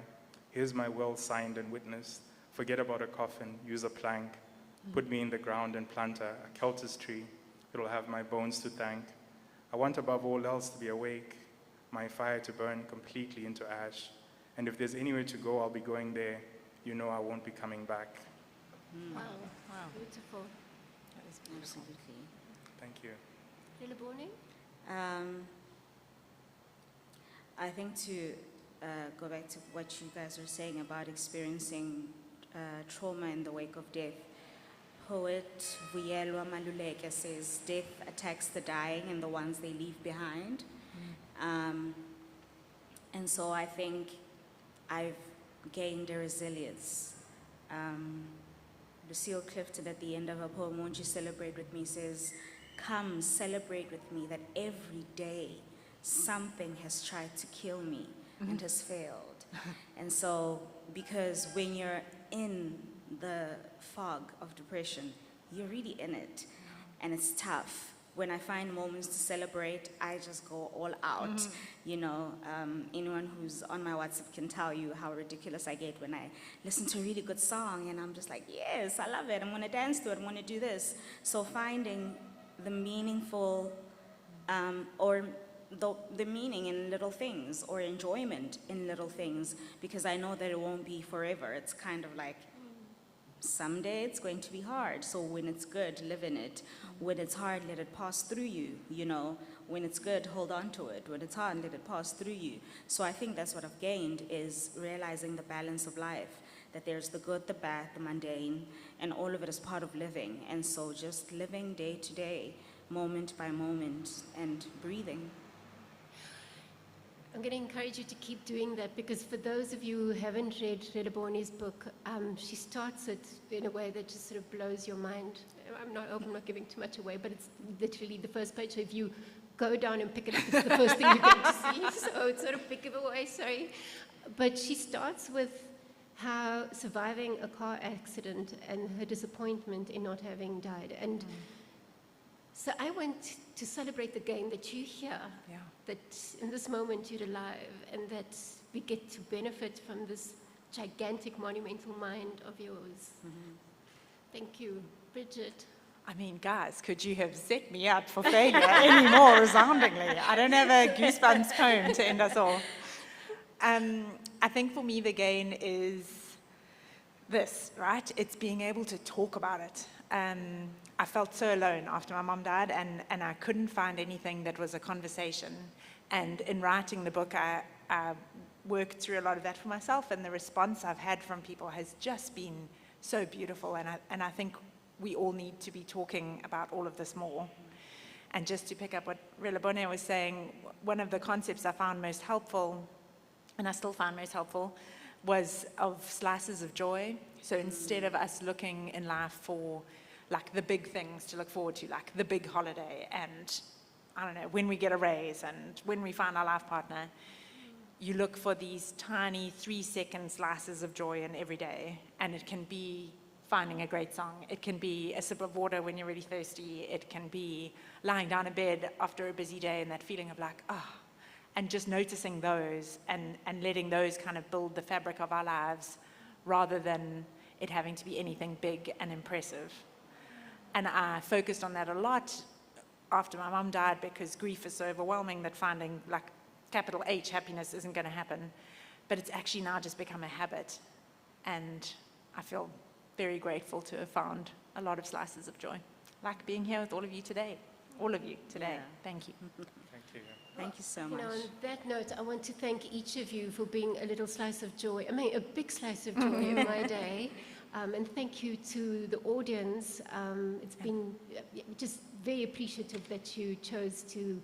Here's my will signed and witnessed. Forget about a coffin, use a plank. Put me in the ground and plant a Celtis tree. It'll have my bones to thank. I want above all else to be awake, my fire to burn completely into ash. And if there's anywhere to go, I'll be going there. You know I won't be coming back. Wow. Wow. Beautiful. Absolutely. Thank you. Relebone? I think to go back to what you guys were saying about experiencing trauma in the wake of death, poet Vuyelwa Maluleke says, death attacks the dying and the ones they leave behind. And so I think I've gained a resilience. Lucille Clifton at the end of her poem, Won't You Celebrate With Me, says, come celebrate with me that every day something has tried to kill me and has failed. And so, because when you're in the fog of depression, you're really in it, and it's tough. When I find moments to celebrate, I just go all out. You know, anyone who's on my WhatsApp can tell you how ridiculous I get when I listen to a really good song, and I'm just like, yes, I love it. I'm gonna dance to it, I'm gonna do this. So finding the meaningful, or the meaning in little things, or enjoyment in little things, because I know that it won't be forever. It's kind of like, someday it's going to be hard. So when it's good, live in it. When it's hard, let it pass through you, you know. When it's good, hold on to it. When it's hard, let it pass through you. So I think that's what I've gained, is realizing the balance of life, that there's the good, the bad, the mundane, and all of it is part of living. And so just living day to day, moment by moment, and breathing. I'm going to encourage you to keep doing that, because for those of you who haven't read Relebone's book, she starts it in a way that just sort of blows your mind. I'm not giving too much away, but it's literally the first page. So if you go down and pick it up, it's the first thing you're going to see. So it's sort of big giveaway, sorry. But she starts with how surviving a car accident and her disappointment in not having died. And so I want to celebrate the gain that you're here, that in this moment you're alive, and that we get to benefit from this gigantic, monumental mind of yours. Thank you. Bridget? I mean, guys, could you have set me up for failure any more resoundingly? I don't have a Goosebumps poem to end us all. I think for me the gain is this, right? It's being able to talk about it. I felt so alone after my mom died, and I couldn't find anything that was a conversation. And in writing the book, I worked through a lot of that for myself, and the response I've had from people has just been so beautiful, and I think we all need to be talking about all of this more. And just to pick up what Relebone was saying, one of the concepts I found most helpful, and I still find most helpful, was of slices of joy. So instead of us looking in life for like the big things to look forward to, like the big holiday and, I don't know, when we get a raise and when we find our life partner, you look for these tiny 3-second slices of joy in every day. And it can be finding a great song. It can be a sip of water when you're really thirsty. It can be lying down in bed after a busy day and that feeling of like, and just noticing those and letting those kind of build the fabric of our lives rather than it having to be anything big and impressive. And I focused on that a lot after my mum died because grief is so overwhelming that finding like capital H happiness isn't going to happen. But it's actually now just become a habit. And I feel very grateful to have found a lot of slices of joy, like being here with all of you today. All of you today. Yeah. Thank you. Thank you. Thank you so You much. know, on that note, I want to thank each of you for being a little slice of joy, a big slice of joy in my day. And thank you to the audience. It's been just very appreciative that you chose to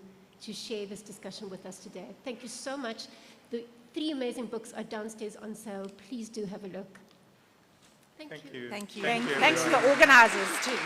share this discussion with us today. Thank you so much. The 3 amazing books are downstairs on sale. Please do have a look. Thank you. Thank you. Thank you. Thank you, Thanks to everyone. the organizers too.